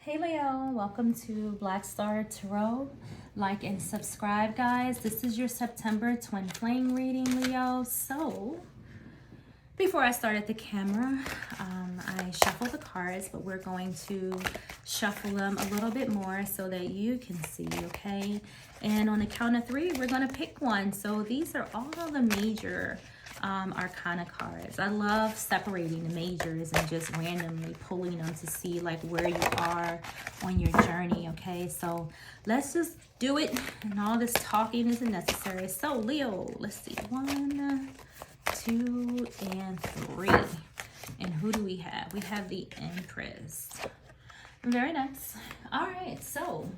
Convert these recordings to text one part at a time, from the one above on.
Hey Leo, welcome to Black Star Tarot. Like and subscribe, guys. This is your September twin flame reading, Leo. So, before I started the camera, I shuffled the cards, but we're going to shuffle them a little bit more so that you can see, okay? And on the count of three, we're going to pick one. So these are all the major arcana cards. I love separating the majors and just randomly pulling them to see like where you are on your journey, okay? So let's just do it, and all this talking isn't necessary. So Leo, let's see, 1, 2, and 3. And who do we have? We have the Empress. Very nice. All right, so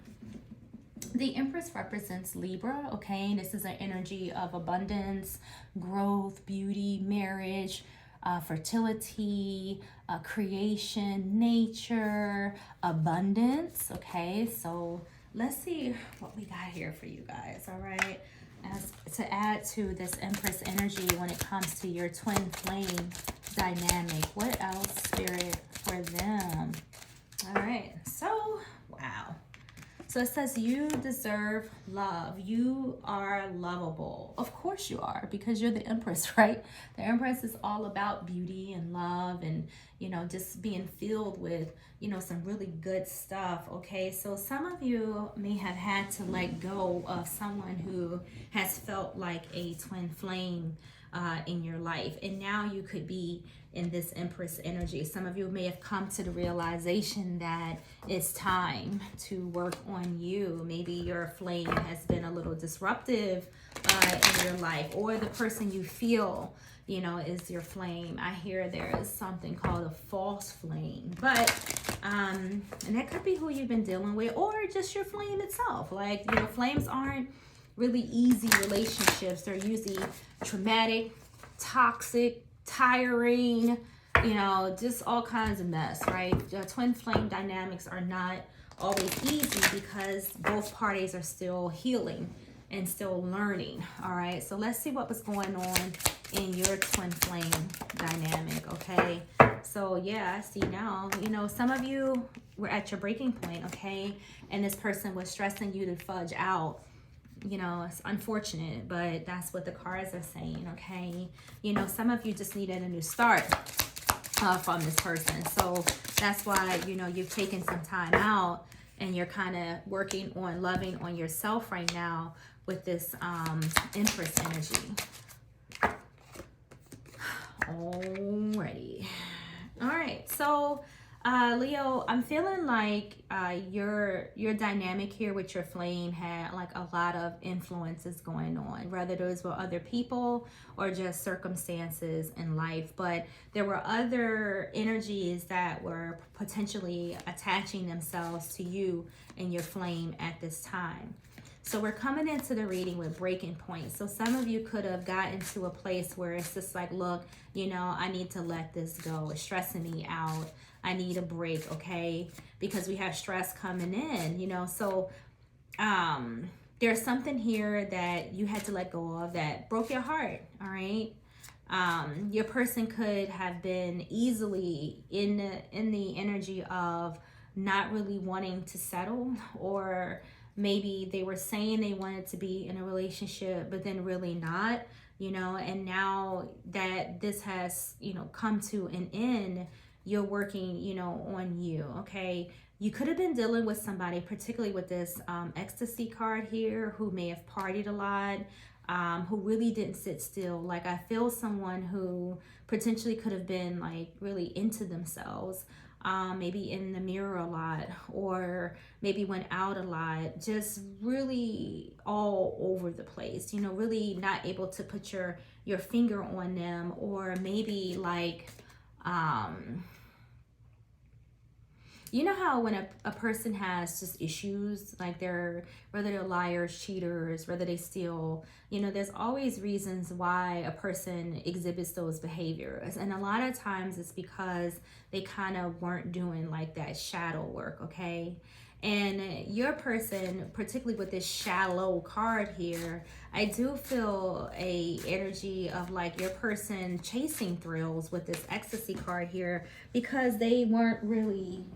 the Empress represents Libra, okay? This is an energy of abundance, growth, beauty, marriage, fertility, creation, nature, abundance, okay? So let's see what we got here for you guys, all right? As to add to this Empress energy when it comes to your twin flame dynamic, what else, Spirit, for them? All right, so, wow. So it says you deserve love. You are lovable. Of course you are, because you're the Empress, right? The Empress is all about beauty and love and, you know, just being filled with, you know, some really good stuff, okay? So some of you may have had to let go of someone who has felt like a twin flame in your life, and now you could be in this Empress energy. Some of you may have come to the realization that it's time to work on you. Maybe your flame has been a little disruptive in your life, or the person you feel, you know, is your flame. I hear there is something called a false flame, but and that could be who you've been dealing with, or just your flame itself. Like, your flames aren't really easy relationships. They're usually traumatic, toxic, tiring, you know, just all kinds of mess, right? Twin flame dynamics are not always easy because both parties are still healing and still learning. All right, so let's see what was going on in your twin flame dynamic, okay? So yeah, I see now, you know, some of you were at your breaking point, okay? And this person was stressing you to fudge out. You know, it's unfortunate, but that's what the cards are saying, okay? You know, some of you just needed a new start from this person. So that's why, you know, you've taken some time out and you're kind of working on loving on yourself right now with this Empress energy. Alrighty. All right, so Leo, I'm feeling like your dynamic here with your flame had like a lot of influences going on, whether those were other people or just circumstances in life. But there were other energies that were potentially attaching themselves to you and your flame at this time. So we're coming into the reading with breaking points. So some of you could have gotten to a place where it's just like, look, you know, I need to let this go. It's stressing me out. I need a break, okay? Because we have stress coming in, you know. So there's something here that you had to let go of that broke your heart, all right? Your person could have been easily in the energy of not really wanting to settle, or maybe they were saying they wanted to be in a relationship, but then really not, you know, and now that this has, you know, come to an end, you're working, you know, on you, okay? You could have been dealing with somebody, particularly with this ecstasy card here, who may have partied a lot, who really didn't sit still. Like, I feel someone who potentially could have been like really into themselves, maybe in the mirror a lot, or maybe went out a lot, just really all over the place, you know, really not able to put your finger on them, or maybe like you know how when a person has just issues, like whether they're liars, cheaters, whether they steal, you know, there's always reasons why a person exhibits those behaviors. And a lot of times it's because they kind of weren't doing like that shadow work, okay? And your person, particularly with this shallow card here, I do feel a energy of like your person chasing thrills with this ecstasy card here, because they weren't really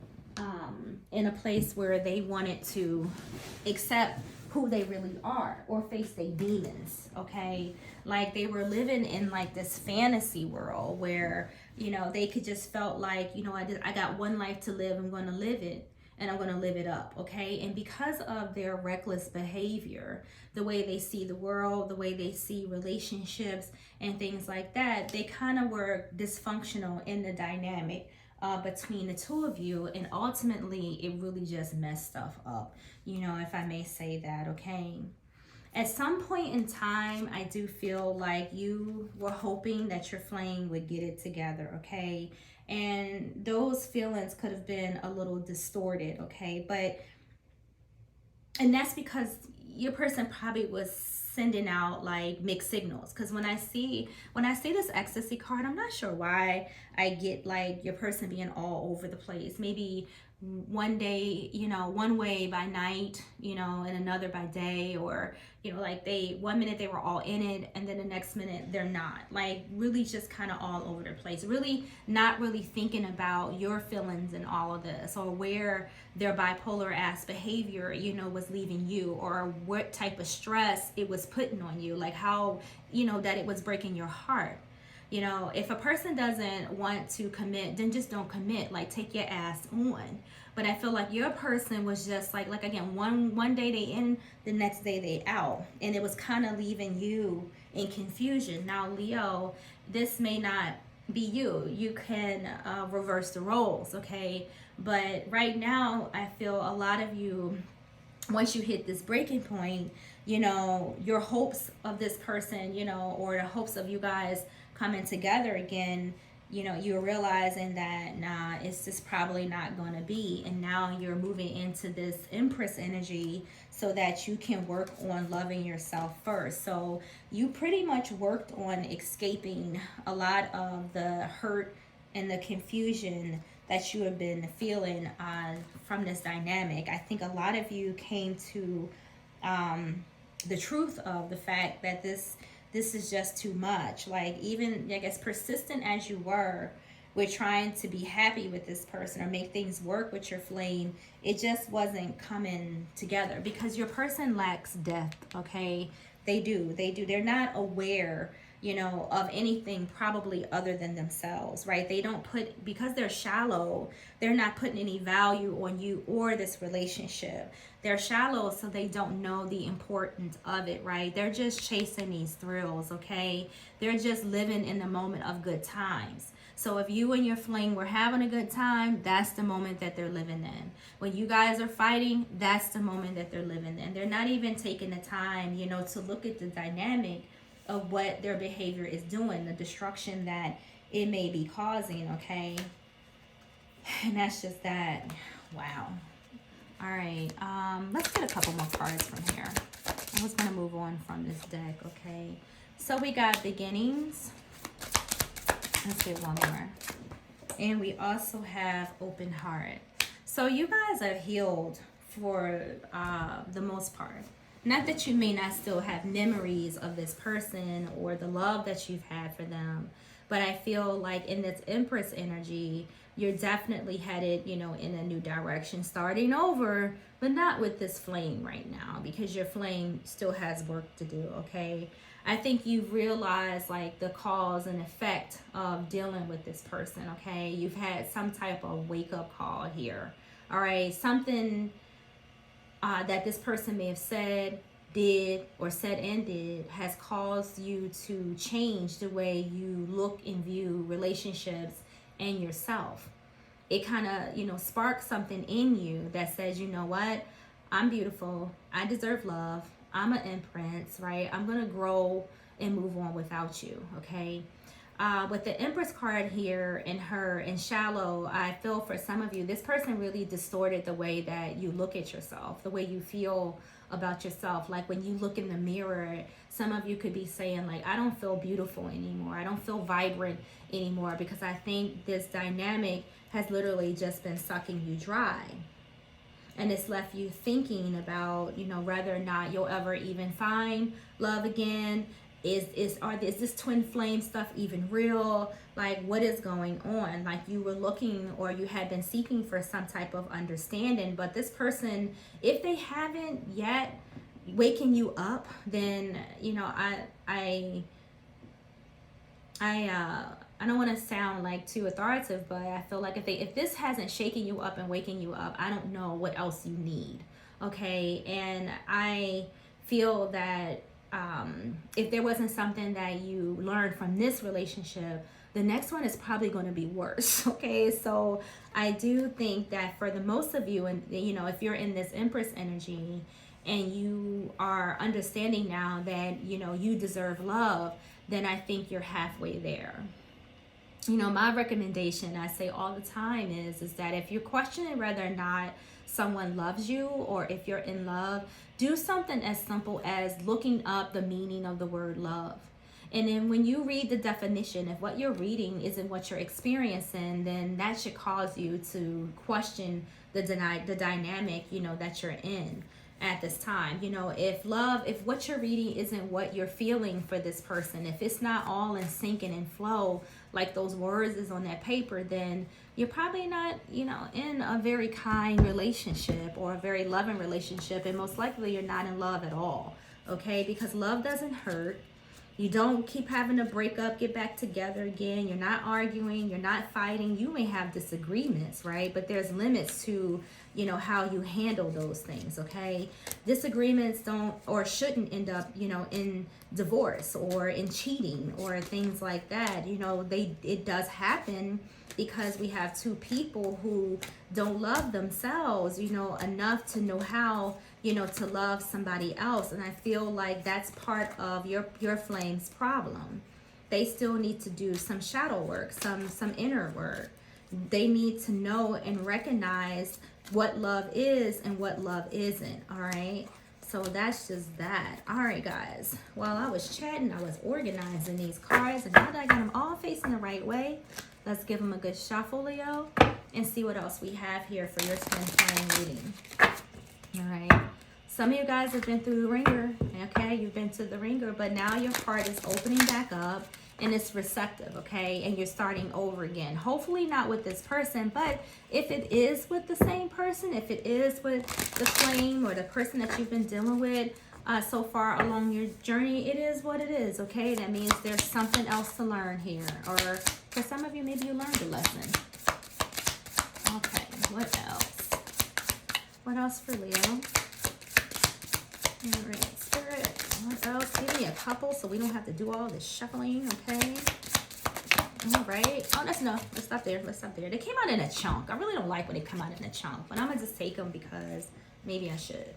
in a place where they wanted to accept who they really are or face their demons, okay? Like they were living in like this fantasy world where, you know, they could just felt like, you know, I got one life to live, I'm going to live it, and I'm going to live it up, okay? And because of their reckless behavior, the way they see the world, the way they see relationships and things like that, they kind of were dysfunctional in the dynamic between the two of you, and ultimately it really just messed stuff up, you know, if I may say that, okay? At some point in time, I do feel like you were hoping that your flame would get it together, okay? And those feelings could have been a little distorted, okay? And that's because your person probably was sending out like mixed signals, because when I see this ecstasy card, I'm not sure why I get like your person being all over the place. Maybe one day, you know, one way by night, you know, and another by day, or, you know, like one minute they were all in it and then the next minute they're not, like really just kind of all over the place, really not really thinking about your feelings and all of this, or where their bipolar ass behavior, you know, was leaving you, or what type of stress it was putting on you, like how, you know, that it was breaking your heart. You know, if a person doesn't want to commit, then just don't commit. Like, take your ass on. But I feel like your person was just like again, one day they in, the next day they out, and it was kind of leaving you in confusion. Now, Leo, this may not be you. You can reverse the roles, okay? But right now, I feel a lot of you, once you hit this breaking point, you know, your hopes of this person, you know, or the hopes of you guys coming together again, you know, you're realizing that nah, it's just probably not going to be. And now you're moving into this Empress energy so that you can work on loving yourself first. So you pretty much worked on escaping a lot of the hurt and the confusion that you have been feeling from this dynamic. I think a lot of you came to the truth of the fact that this is just too much. Like, even, like, as persistent as you were with trying to be happy with this person or make things work with your flame, it just wasn't coming together because your person lacks depth, okay? They do. They're not aware, you know, of anything probably other than themselves, right? They don't put, because they're shallow, they're not putting any value on you or this relationship. They're shallow, so they don't know the importance of it, right? They're just chasing these thrills, okay? They're just living in the moment of good times. So if you and your fling were having a good time, that's the moment that they're living in. When you guys are fighting, that's the moment that they're living in. They're not even taking the time, you know, to look at the dynamic of what their behavior is doing, the destruction that it may be causing, okay? And that's just that. Wow. All right, let's get a couple more cards from here. I was going to move on from this deck, okay? So we got beginnings. Let's get one more. And we also have open heart. So you guys are healed for the most part. Not that you may not still have memories of this person or the love that you've had for them, but I feel like in this Empress energy, you're definitely headed, you know, in a new direction, starting over, but not with this flame right now, because your flame still has work to do, okay? I think you've realized like the cause and effect of dealing with this person, okay? You've had some type of wake-up call here, all right? Something that this person may have said, did, or said and did has caused you to change the way you look and view relationships and yourself. It kind of, you know, sparks something in you that says, you know what, I'm beautiful, I deserve love, I'm an empress, right? I'm gonna grow and move on without you, okay? With the Empress card here in her in shallow, I feel for some of you, this person really distorted the way that you look at yourself, the way you feel about yourself. Like when you look in the mirror, some of you could be saying like, I don't feel beautiful anymore, I don't feel vibrant anymore, because I think this dynamic has literally just been sucking you dry. And it's left you thinking about, you know, whether or not you'll ever even find love again. is this twin flame stuff even real? Like, what is going on? Like, you were looking, or you had been seeking for some type of understanding, but this person, if they haven't yet waking you up, then I don't want to sound like too authoritative, but I feel like if this hasn't shaken you up and waking you up, I don't know what else you need. Okay. And I feel that if there wasn't something that you learned from this relationship, the next one is probably going to be worse. Okay. So I do think that for the most of you, and if you're in this Empress energy and you are understanding now that you deserve love, then I think you're halfway there. My recommendation, I say all the time, is that if you're questioning whether or not someone loves you, or if you're in love, do something as simple as looking up the meaning of the word love. And then when you read the definition, if what you're reading isn't what you're experiencing, then that should cause you to question the dynamic, that you're in at this time. If what you're reading isn't what you're feeling for this person, if it's not all in sync and in flow like those words is on that paper, then you're probably not in a very kind relationship or a very loving relationship, and most likely you're not in love at all. Okay, because love doesn't hurt. You don't keep having to break up, get back together again. You're not arguing, you're not fighting. You may have disagreements, right? But there's limits to how you handle those things. Okay, disagreements don't or shouldn't end up in divorce or in cheating or things like that. It does happen because we have two people who don't love themselves enough to know how to love somebody else. And I feel like that's part of your flame's problem. They still need to do some shadow work, some inner work. They need to know and recognize what love is and what love isn't. All right, so that's just that. All right, guys, while I was chatting, I was organizing these cards, and now that I got them all facing the right way, let's give them a good shuffle, Leo, and see what else we have here for your twin flame reading. All right, some of you guys have been through the ringer. Okay, you've been to the ringer, but now your heart is opening back up and it's receptive. Okay, and you're starting over again. Hopefully not with this person, but if it is with the same person, if it is with the flame or the person that you've been dealing with so far along your journey, it is what it is. Okay, that means there's something else to learn here, or for some of you, maybe you learned a lesson. Okay, what else? What else for Leo? All right, Spirit, what else? Give me a couple so we don't have to do all this shuffling, okay? All right. Oh, that's enough. Let's stop there. Let's stop there. They came out in a chunk. I really don't like when they come out in a chunk, but I'm going to just take them because maybe I should.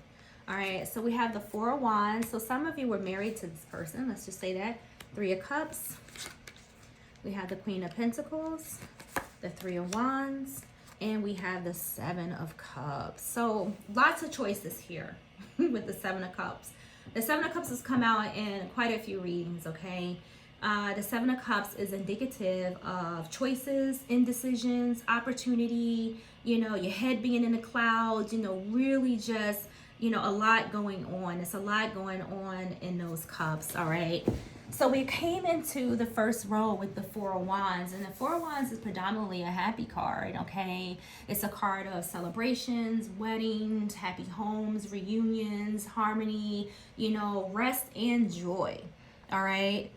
All right, so we have the Four of Wands. So some of you were married to this person. Let's just say that. Three of Cups. We have the Queen of Pentacles, the Three of Wands, and we have the Seven of Cups. So lots of choices here with the Seven of Cups. The Seven of Cups has come out in quite a few readings, okay? The Seven of Cups is indicative of choices, indecisions, opportunity, your head being in the clouds, really just, a lot going on. It's a lot going on in those cups, all right? So we came into the first row with the Four of Wands, and the Four of Wands is predominantly a happy card, okay? It's a card of celebrations, weddings, happy homes, reunions, harmony, rest and joy, all right?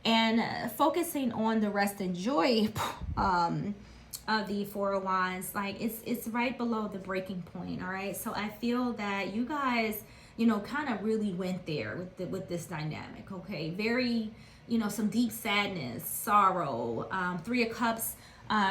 And focusing on the rest and joy of the Four of Wands, like it's right below the breaking point, all right? So I feel that you guys kind of really went there with this dynamic, okay? Very, some deep sadness, sorrow, Three of Cups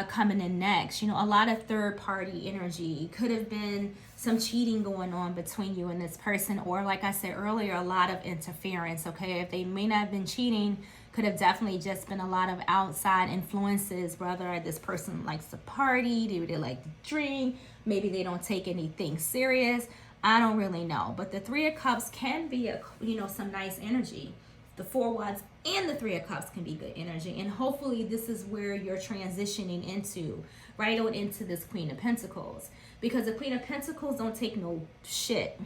coming in next. A lot of third party energy. Could have been some cheating going on between you and this person, or like I said earlier, a lot of interference, okay? If they may not have been cheating, could have definitely just been a lot of outside influences, whether this person likes to party, they like to drink, maybe they don't take anything serious. I don't really know, but the Three of Cups can be some nice energy. The Four of Wands and the Three of Cups can be good energy, and hopefully this is where you're transitioning into, right on into this Queen of Pentacles, because the Queen of Pentacles don't take no shit.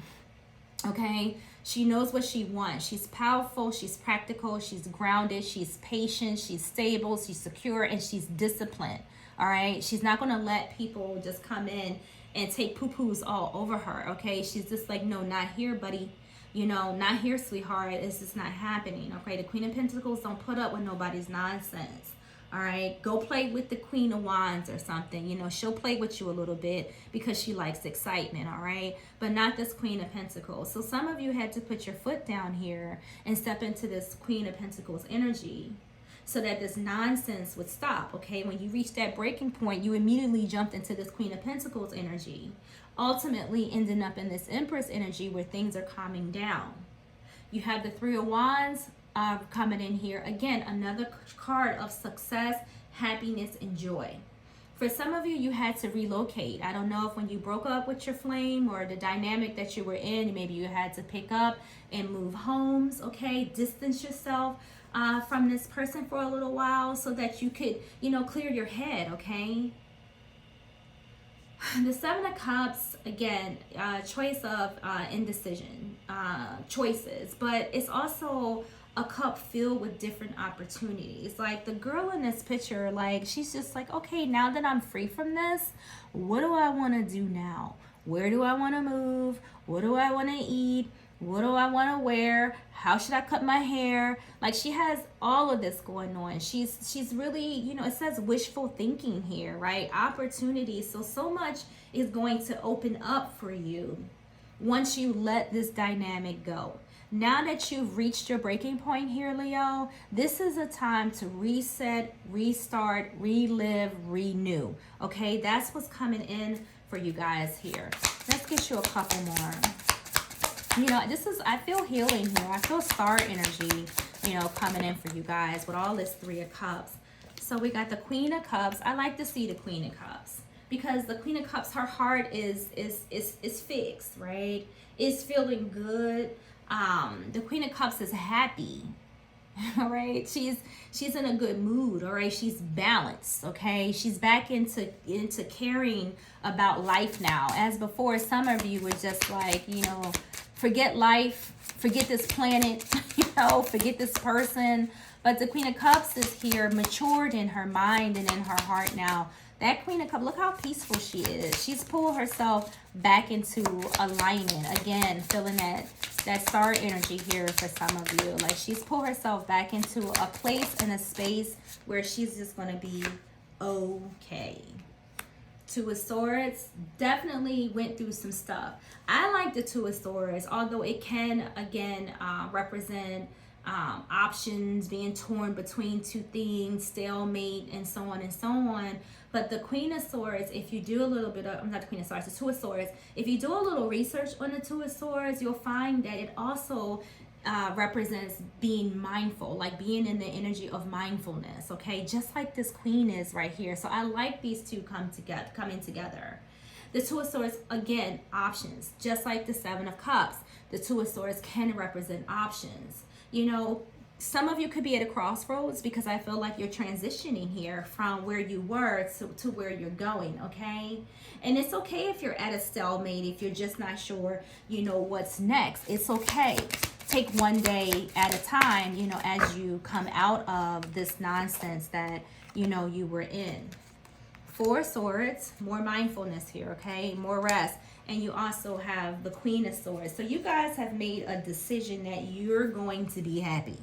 Okay, she knows what she wants. She's powerful, she's practical, she's grounded, she's patient, she's stable, she's secure, and she's disciplined. All right, she's not going to let people just come in and take poo-poos all over her. Okay, she's just like, no, not here, buddy. You know, not here, sweetheart. It's just not happening. Okay, the Queen of Pentacles don't put up with nobody's nonsense. All right, go play with the Queen of Wands or something. You know, she'll play with you a little bit because she likes excitement. All right, but not this Queen of Pentacles. So some of you had to put your foot down here and step into this Queen of Pentacles energy so that this nonsense would stop. Okay, when you reach that breaking point, you immediately jumped into this Queen of Pentacles energy, ultimately ending up in this Empress energy where things are calming down. You have the Three of Wands coming in here. Again, another card of success, happiness, and joy. For some of you, you had to relocate. I don't know if when you broke up with your flame or the dynamic that you were in, maybe you had to pick up and move homes, okay? Distance yourself from this person for a little while so that you could, you know, clear your head, okay? The Seven of Cups, again, choice of indecision, choices, but it's also a cup filled with different opportunities. Like the girl in this picture, like she's just like, okay, now that I'm free from this, what do I want to do now? Where do I want to move? What do I want to eat? What do I want to wear? How should I cut my hair? Like she has all of this going on. She's really, you know, it says wishful thinking here, right? Opportunities. So much is going to open up for you once you let this dynamic go. Now that you've reached your breaking point here, Leo, this is a time to reset, restart, relive, renew. Okay, that's what's coming in for you guys here. Let's get you a couple more. You know, I feel healing here. I feel star energy, you know, coming in for you guys with all this Three of Cups. So we got the Queen of Cups. I like to see the Queen of Cups because the Queen of Cups, her heart is fixed, right? It's feeling good. The Queen of Cups is happy. All right, she's in a good mood. All right, she's balanced. Okay, she's back into caring about life now. As before, some of you were just like, you know, forget life, forget this planet, you know, forget this person. But the Queen of Cups is here, matured in her mind and in her heart now. That Queen of Cups, look how peaceful she is. She's pulled herself back into alignment. Again, feeling that star energy here for some of you. Like she's pulled herself back into a place and a space where she's just going to be okay. Two of Swords definitely went through some stuff. I like the Two of Swords, although it can, again, represent options, being torn between two things, stalemate, and so on and so on. But the Queen of Swords, if you do a little bit of, not the Queen of Swords, the Two of Swords, if you do a little research on the Two of Swords, you'll find that it also represents being mindful, like being in the energy of mindfulness, okay? Just like this Queen is right here. So I like these two coming together. The Two of Swords, again, options. Just like the Seven of Cups, the Two of Swords can represent options. You know, some of you could be at a crossroads because I feel like you're transitioning here from where you were to where you're going, okay? And it's okay if you're at a stalemate, if you're just not sure, you know, what's next. It's okay. Take one day at a time, you know, as you come out of this nonsense that, you know, you were in. Four of Swords, more mindfulness here, okay? More rest. And you also have the Queen of Swords. So you guys have made a decision that you're going to be happy.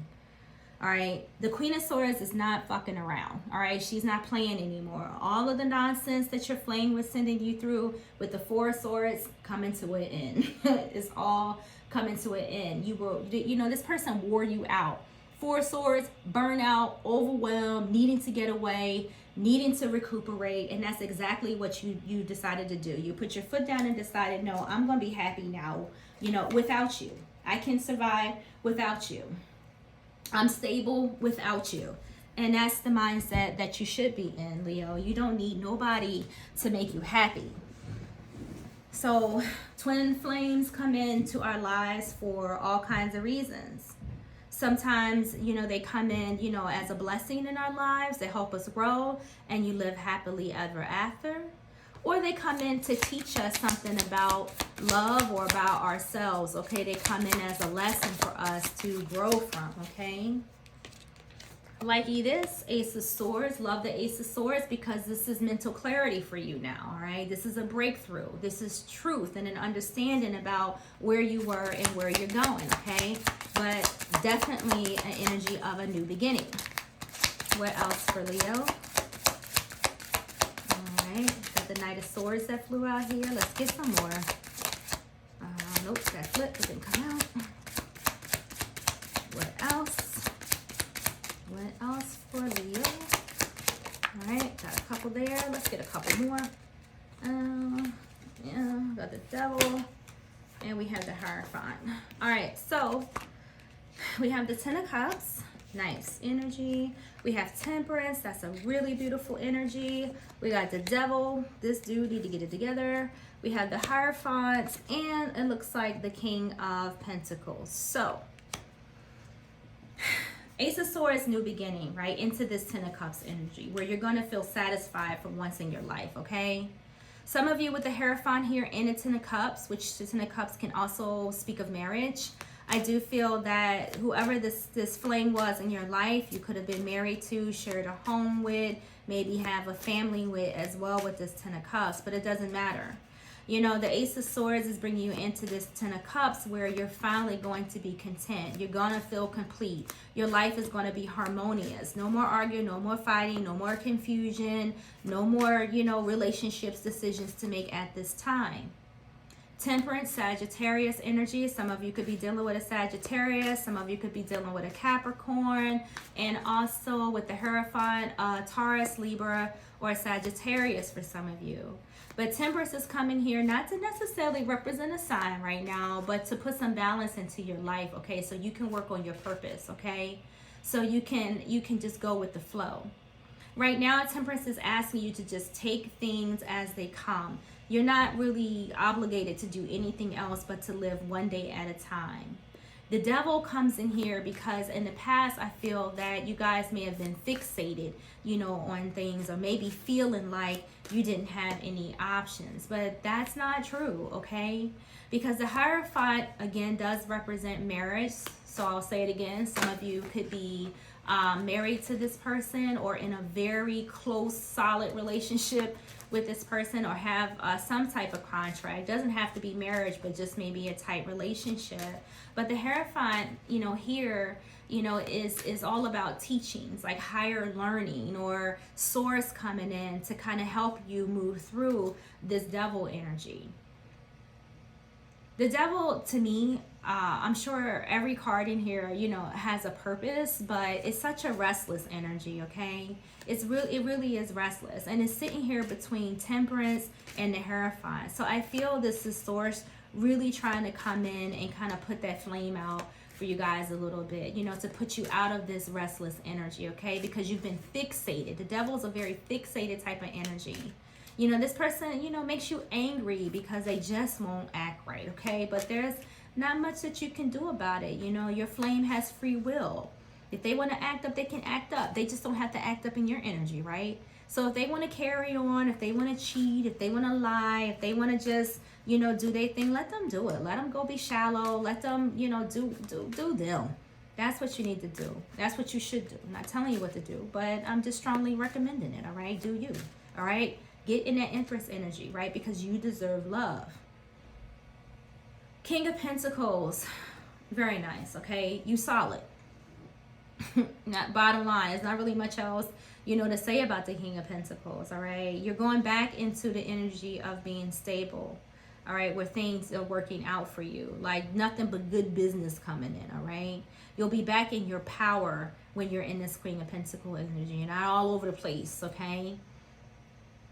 All right, the Queen of Swords is not fucking around. All right, she's not playing anymore. All of the nonsense that your flame was sending you through with the Four of Swords coming to an end. It's all coming to an end. You know, this person wore you out. Four of Swords, burnout, overwhelmed, needing to get away, needing to recuperate, and that's exactly what you decided to do. You put your foot down and decided, no, I'm gonna be happy now. You know, without you, I can survive without you. I'm stable without you. And that's the mindset that you should be in, Leo. You don't need nobody to make you happy. So twin flames come into our lives for all kinds of reasons. Sometimes, you know, they come in, you know, as a blessing in our lives. They help us grow and you live happily ever after. Or they come in to teach us something about love or about ourselves, okay? They come in as a lesson for us to grow from, okay? Like this, Ace of Swords. Love the Ace of Swords because this is mental clarity for you now, all right? This is a breakthrough. This is truth and an understanding about where you were and where you're going, okay? But definitely an energy of a new beginning. What else for Leo? All right, got the Knight of Swords that flew out here. Let's get some more. Nope, that flipped. It didn't come out. What else? What else for Leo? All right, got a couple there. Let's get a couple more. Yeah, got the Devil. And we have the Hierophant. All right, so we have the Ten of Cups. Nice energy. We have Temperance. That's a really beautiful energy. We got the Devil. This dude need to get it together. We have the Hierophant. And it looks like the King of Pentacles. So, Ace of Swords, new beginning, right? Into this Ten of Cups energy where you're going to feel satisfied for once in your life, okay? Some of you with the Hierophant here and the Ten of Cups, which the Ten of Cups can also speak of marriage. I do feel that whoever this flame was in your life, you could have been married to, shared a home with, maybe have a family with as well with this Ten of Cups, but it doesn't matter. You know, the Ace of Swords is bringing you into this Ten of Cups where you're finally going to be content. You're going to feel complete. Your life is going to be harmonious. No more arguing, no more fighting, no more confusion, no more, you know, relationships, decisions to make at this time. Temperance, Sagittarius energy. Some of you could be dealing with a Sagittarius. Some of you could be dealing with a Capricorn. And also with the Hierophant, Taurus, Libra, or Sagittarius for some of you. But Temperance is coming here not to necessarily represent a sign right now, but to put some balance into your life, okay? So you can work on your purpose, okay? So you can just go with the flow. Right now, Temperance is asking you to just take things as they come. You're not really obligated to do anything else but to live one day at a time. The Devil comes in here because in the past, I feel that you guys may have been fixated, you know, on things or maybe feeling like you didn't have any options. But that's not true, okay? Because the Hierophant, again, does represent marriage. So I'll say it again. Some of you could be married to this person or in a very close, solid relationship with this person or have some type of contract. Doesn't have to be marriage, but just maybe a tight relationship. But the Hierophant, you know, here, you know, is all about teachings, like higher learning or source coming in to kind of help you move through this Devil energy. The Devil, to me, I'm sure every card in here, you know, has a purpose, but it's such a restless energy, okay? It really is restless. And it's sitting here between Temperance and the Hierophant. So I feel this is Source really trying to come in and kind of put that flame out for you guys a little bit, you know, to put you out of this restless energy, okay? Because you've been fixated. The Devil is a very fixated type of energy. You know, this person, you know, makes you angry because they just won't act right, okay? But there's not much that you can do about it. You know, your flame has free will. If they want to act up, they can act up. They just don't have to act up in your energy, right? So if they want to carry on, if they want to cheat, if they want to lie, if they want to just, you know, do their thing, let them do it. Let them go be shallow. Let them, you know, do them. That's what you need to do. That's what you should do. I'm not telling you what to do, but I'm just strongly recommending it, all right? Do you, all right? Get in that Empress energy, right? Because you deserve love. King of Pentacles, very nice, okay? You solid. Not bottom line, there's not really much else, you know, to say about the King of Pentacles, all right? You're going back into the energy of being stable, all right, where things are working out for you. Like nothing but good business coming in, all right? You'll be back in your power when you're in this Queen of Pentacles energy. You're not all over the place, okay?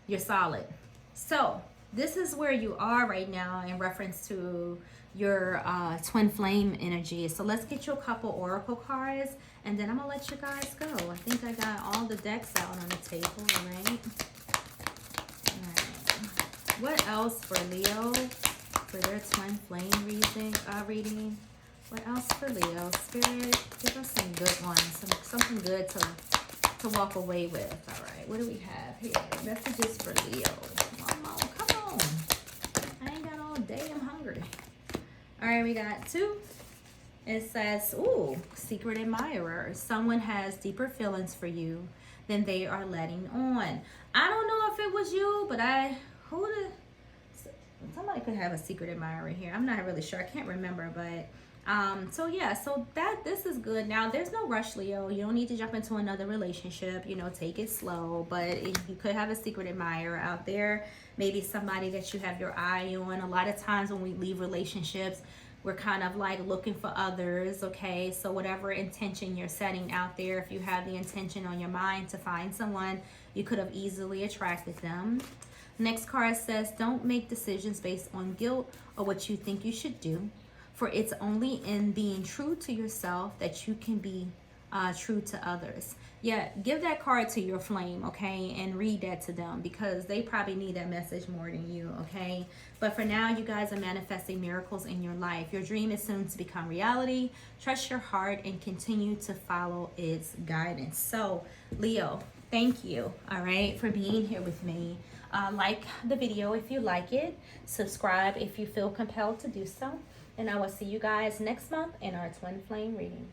You're solid. So this is where you are right now in reference to your twin flame energy. So let's get you a couple oracle cards and then I'm gonna let you guys go. I think I got all the decks out on the table, all right? All right. What else for Leo for their twin flame reading? What else for Leo? Spirit, give us some good ones, something good to walk away with. All right, what do we have here? Messages for Leo. Come on. I ain't got all day. I'm hungry. All right, we got 2. It says, ooh, secret admirer. Someone has deeper feelings for you than they are letting on. I don't know if it was you, but somebody could have a secret admirer here. I'm not really sure. I can't remember, but so yeah, so this is good. Now there's no rush, Leo. You don't need to jump into another relationship. You know, take it slow. But you could have a secret admirer out there. Maybe somebody that you have your eye on. A lot of times when we leave relationships, we're kind of like looking for others. Okay, so whatever intention you're setting out there, if you have the intention on your mind to find someone, you could have easily attracted them. Next card says, don't make decisions based on guilt or what you think you should do, for it's only in being true to yourself that you can be true to others. Yeah, give that card to your flame, okay, and read that to them, because they probably need that message more than you, okay? But for now, you guys are manifesting miracles in your life. Your dream is soon to become reality. Trust your heart and continue to follow its guidance. So, Leo, thank you, all right, for being here with me. Like the video if you like it. Subscribe if you feel compelled to do so. And I will see you guys next month in our twin flame reading.